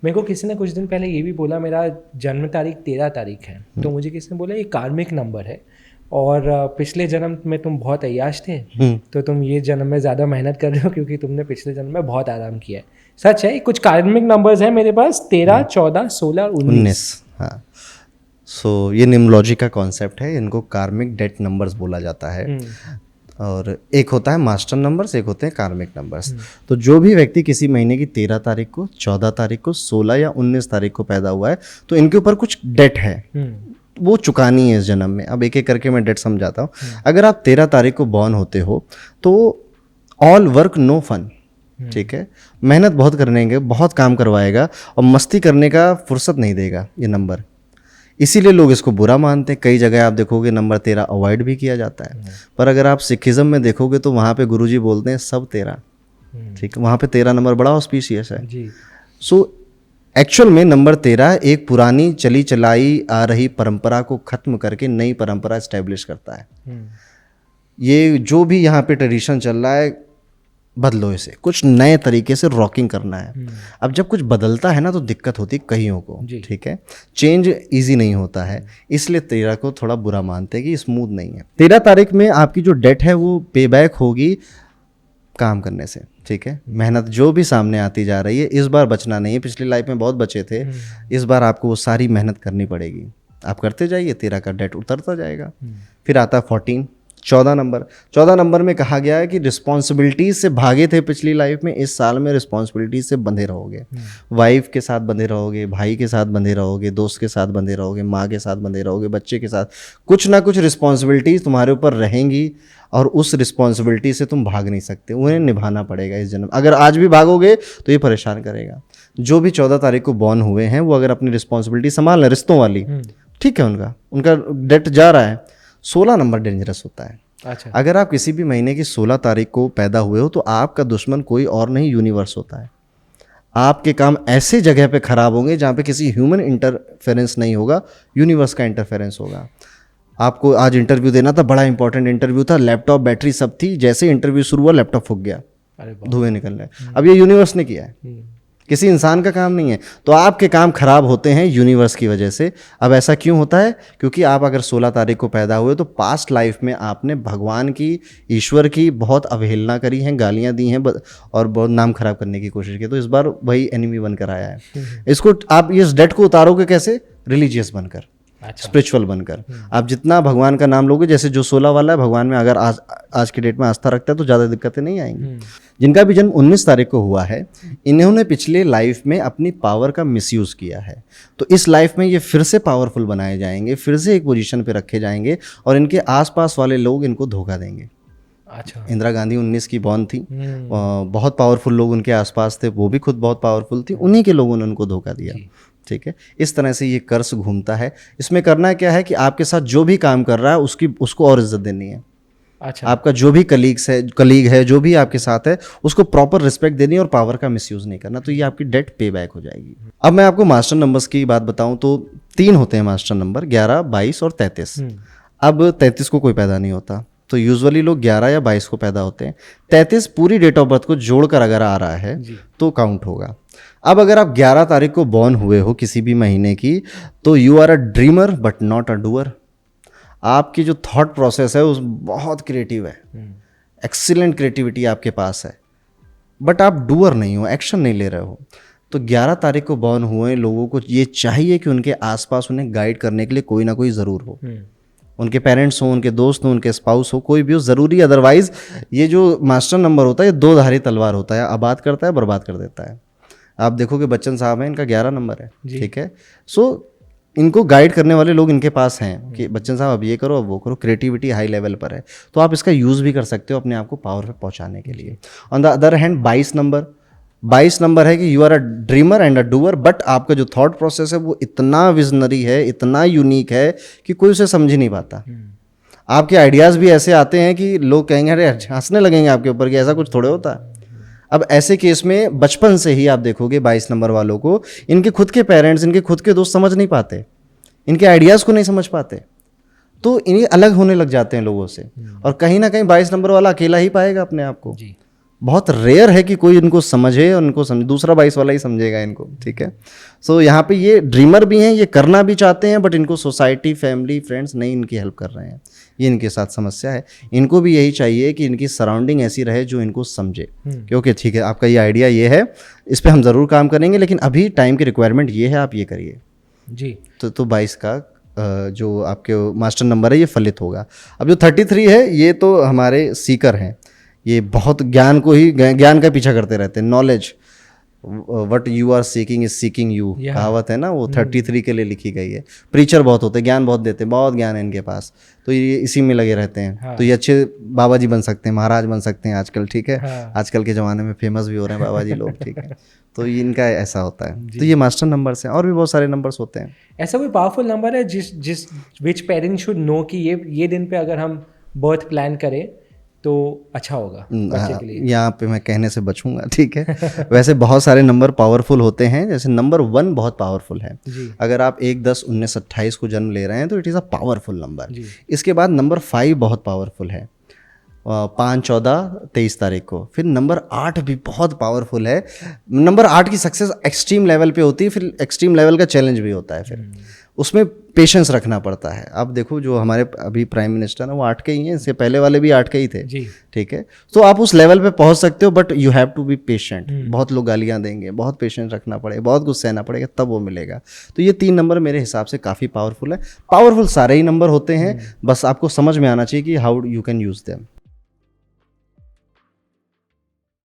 मेरे को किसी ने कुछ दिन पहले ये भी बोला, मेरा जन्म तारीख 13 तारीख है, तो मुझे किसी ने बोला ये कार्मिक नंबर है और पिछले जन्म में तुम बहुत अय्याश थे, तो तुम ये जन्म में ज़्यादा मेहनत कर रहे हो क्योंकि तुमने पिछले जन्म में बहुत आराम किया है। सच है, कुछ कार्मिक नंबर्स हैं मेरे पास 13, 14, 16 और 19। हाँ, सो ये न्यूमरोलॉजी का कॉन्सेप्ट है, इनको कार्मिक डेट नंबर्स बोला जाता है। और एक होता है मास्टर नंबर्स, एक होते हैं कार्मिक नंबर्स। तो जो भी व्यक्ति किसी महीने की 13 तारीख को, 14 तारीख को, 16 या 19 तारीख को पैदा हुआ है, तो इनके ऊपर कुछ डेट है, वो चुकानी है इस जन्म में। अब एक एक करके मैं डेट समझाता हूँ। अगर आप 13 तारीख को बॉर्न होते हो तो ऑल वर्क नो फन, ठीक है, मेहनत बहुत करेंगे, बहुत काम करवाएगा और मस्ती करने का फुर्सत नहीं देगा ये नंबर। इसीलिए लोग इसको बुरा मानते हैं। कई जगह आप देखोगे नंबर 13 अवॉइड भी किया जाता है। पर अगर आप सिखिज्म में देखोगे तो वहाँ पे गुरुजी बोलते हैं सब 13, ठीक है, वहाँ पे 13 नंबर बड़ा ऑस्पिशियस है। सो एक्चुअल में नंबर 13 एक पुरानी चली चलाई आ रही परंपरा को खत्म करके नई परंपरा एस्टेब्लिश करता है। ये जो भी यहाँ पे ट्रेडिशन चल रहा है, बदलो इसे, कुछ नए तरीके से रॉकिंग करना है। अब जब कुछ बदलता है ना तो दिक्कत होती है कईयों को, ठीक है, चेंज इजी नहीं होता है, इसलिए 13 को थोड़ा बुरा मानते हैं कि स्मूथ नहीं है। 13 तारीख में आपकी जो डेट है वो पे बैक होगी काम करने से, ठीक है। मेहनत जो भी सामने आती जा रही है, इस बार बचना नहीं है। पिछली लाइफ में बहुत बचे थे, इस बार आपको वो सारी मेहनत करनी पड़ेगी। आप करते जाइए, 13 का डेट उतरता जाएगा। फिर आता है 14, 14 नंबर। 14 नंबर में कहा गया है कि रिस्पॉन्सिबिलिटीज से भागे थे पिछली लाइफ में, इस साल में रिस्पॉन्सिबिलिटीज से बंधे रहोगे। वाइफ के साथ बंधे रहोगे, भाई के साथ बंधे रहोगे, दोस्त के साथ बंधे रहोगे, माँ के साथ बंधे रहोगे, बच्चे के साथ, कुछ ना कुछ रिस्पॉन्सिबिलिटीज तुम्हारे ऊपर रहेंगी और उस रिस्पॉन्सिबिलिटी से तुम भाग नहीं सकते, उन्हें निभाना पड़ेगा इस जन्म। अगर आज भी भागोगे तो ये परेशान करेगा। जो भी 14 तारीख को बॉर्न हुए हैं वो अगर अपनी रिस्पॉन्सिबिलिटी संभाल लें, रिश्तों वाली, ठीक है, उनका डेट जा रहा है। 16 नंबर डेंजरस होता है। अच्छा। अगर आप किसी भी महीने की 16 तारीख को पैदा हुए हो तो आपका दुश्मन कोई और नहीं, यूनिवर्स होता है। आपके काम ऐसे जगह पे खराब होंगे जहाँ पे किसी ह्यूमन इंटरफेरेंस नहीं होगा, यूनिवर्स का इंटरफेरेंस होगा। आपको आज इंटरव्यू देना था, बड़ा इंपॉर्टेंट इंटरव्यू था, लैपटॉप बैटरी सब थी, जैसे इंटरव्यू शुरू हुआ लैपटॉप फूक गया, धुएं निकल रहे। अब ये यूनिवर्स ने किया है, किसी इंसान का काम नहीं है। तो आपके काम खराब होते हैं यूनिवर्स की वजह से। अब ऐसा क्यों होता है? क्योंकि आप अगर 16 तारीख को पैदा हुए तो पास्ट लाइफ में आपने भगवान की, ईश्वर की बहुत अवहेलना करी है, गालियां दी हैं और बहुत नाम खराब करने की कोशिश की। तो इस बार वही एनिमी बनकर आया है। इसको आप इस डेट को उतारोगे कैसे? रिलीजियस बनकर, स्पिरिचुअल बनकर। आप जितना भगवान का नाम लोगे, जैसे जो 16 वाला है, भगवान में अगर आज की डेट में आस्था रखता है तो ज़्यादा दिक्कतें नहीं आएंगी। जिनका भी जन्म 19 तारीख को हुआ है, इन्होंने पिछले लाइफ में अपनी पावर का मिसयूज़ किया है, तो इस लाइफ में ये फिर से पावरफुल बनाए जाएंगे, फिर से एक पोजीशन पे रखे जाएंगे और इनके आसपास वाले लोग इनको धोखा देंगे। अच्छा। इंदिरा गांधी 19 की बॉर्न थी, बहुत पावरफुल लोग उनके आसपास थे, वो भी खुद बहुत पावरफुल थी, उन्हीं के लोगों ने उनको धोखा दिया, ठीक है। इस तरह से ये कर्स घूमता है। इसमें करना क्या है कि आपके साथ जो भी काम कर रहा है उसको और इज्जत देनी है। अच्छा। आपका जो भी कलीग है, जो भी आपके साथ है, उसको प्रॉपर रिस्पेक्ट देनी है और पावर का मिसयूज नहीं करना। तो ये आपकी डेट पे बैक हो जाएगी। अब मैं आपको मास्टर नंबर्स की बात बताऊं तो 3 होते हैं मास्टर नंबर, 11, 22 और 33। अब 33 को कोई पैदा नहीं होता, तो यूजुअली लोग 11 या 22 को पैदा होते हैं। 33 पूरी डेट ऑफ बर्थ को जोड़कर अगर आ रहा है तो काउंट होगा। अब अगर आप 11 तारीख को बॉर्न हुए हो किसी भी महीने की, तो you are a dreamer but not a doer. आपकी जो थॉट प्रोसेस है उस बहुत क्रिएटिव है, एक्सीलेंट क्रिएटिविटी आपके पास है, बट आप डूअर नहीं हो, एक्शन नहीं ले रहे हो। तो 11 तारीख को बॉर्न हुए लोगों को ये चाहिए कि उनके आसपास उन्हें गाइड करने के लिए कोई ना कोई ज़रूर हो। उनके पेरेंट्स हों, उनके दोस्त हों, उनके स्पाउस हो, कोई भी हो, ज़रूरी। अदरवाइज ये जो मास्टर नंबर होता है ये 2 धारी तलवार होता है, आबाद करता है, बर्बाद कर देता है। आप देखोगे बच्चन साहब हैं, इनका 11 नंबर है, ठीक है। सो इनको गाइड करने वाले लोग इनके पास हैं कि बच्चन साहब अब ये करो, अब वो करो। क्रिएटिविटी हाई लेवल पर है, तो आप इसका यूज़ भी कर सकते हो अपने आप को पावर पे पहुंचाने के लिए। On the other hand 22 number है कि you are a dreamer and a doer, but आपका जो थॉट प्रोसेस है वो इतना विजनरी है, इतना यूनिक है कि कोई उसे समझ ही नहीं पाता। आपके आइडियाज़ भी ऐसे आते हैं कि लोग कहेंगे अरे हंसने लगेंगे आपके ऊपर कि ऐसा कुछ थोड़े होता है। अब ऐसे केस में बचपन से ही आप देखोगे 22 नंबर वालों को, इनके खुद के पेरेंट्स, इनके खुद के दोस्त समझ नहीं पाते, इनके आइडियाज़ को नहीं समझ पाते, तो इन्हें अलग होने लग जाते हैं लोगों से। और कहीं ना कहीं 22 नंबर वाला अकेला ही पाएगा अपने आप को। बहुत रेयर है कि कोई इनको समझे और इनको समझे, दूसरा 22 वाला ही समझेगा इनको, ठीक है। सो यहाँ पे ये ड्रीमर भी हैं, ये करना भी चाहते हैं, बट इनको सोसाइटी, फैमिली, फ्रेंड्स नहीं इनकी हेल्प कर रहे हैं, ये इनके साथ समस्या है। इनको भी यही चाहिए कि इनकी सराउंडिंग ऐसी रहे जो इनको समझे, क्योंकि ठीक है आपका ये आइडिया ये है, इस पर हम ज़रूर काम करेंगे, लेकिन अभी टाइम की रिक्वायरमेंट ये है, आप ये करिए जी। तो 22 का जो आपके मास्टर नंबर है ये फलित होगा। अब जो 33 है ये तो हमारे सीकर हैं, ये बहुत ज्ञान का पीछा करते रहते हैं, knowledge, what you are seeking is seeking you, कहावत है ना, वो 33 के लिए लिखी गई है। प्रीचर बहुत होते हैं, ज्ञान बहुत देते हैं, बहुत ज्ञान है इनके पास, तो ये इसी में लगे रहते हैं। हाँ। तो ये अच्छे बाबा जी बन सकते हैं, महाराज बन सकते हैं आजकल, ठीक है। हाँ। आजकल के ज़माने में फेमस भी हो रहे हैं बाबा जी लोग, ठीक है। तो ये इनका ऐसा होता है। तो ये मास्टर नंबर्स हैं, और भी बहुत सारे नंबर्स होते हैं। ऐसा कोई पावरफुल नंबर है जिस विच पेरेंट्स शुड नो कि ये दिन पे अगर हम बर्थ प्लान करें तो अच्छा होगा बच्चे के लिए? यहाँ पे मैं कहने से बचूंगा, ठीक है। वैसे बहुत सारे नंबर पावरफुल होते हैं, जैसे नंबर 1 बहुत पावरफुल है। अगर आप 1, 10, 19, 28 को जन्म ले रहे हैं तो it is a powerful number. इसके बाद नंबर 5 बहुत पावरफुल है, 5, 14, 23 तारीख को। फिर नंबर 8 भी बहुत पावरफुल है। नंबर 8 की सक्सेस एक्सट्रीम लेवल पे होती है, फिर एक्सट्रीम लेवल का चैलेंज भी होता है, फिर उसमें पेशेंस रखना पड़ता है। आप देखो जो हमारे अभी प्राइम मिनिस्टर हैं वो 8 के ही हैं, इससे पहले वाले भी 8 के ही थे, ठीक है। तो आप उस लेवल पे पहुंच सकते हो, but you have to be patient. बहुत लोग गालियां देंगे, बहुत पेशेंस रखना पड़ेगा, बहुत कुछ सहना पड़ेगा, तब वो मिलेगा। तो ये 3 नंबर मेरे हिसाब से काफ़ी पावरफुल है। पावरफुल सारे ही नंबर होते हैं, बस आपको समझ में आना चाहिए कि how you can use them.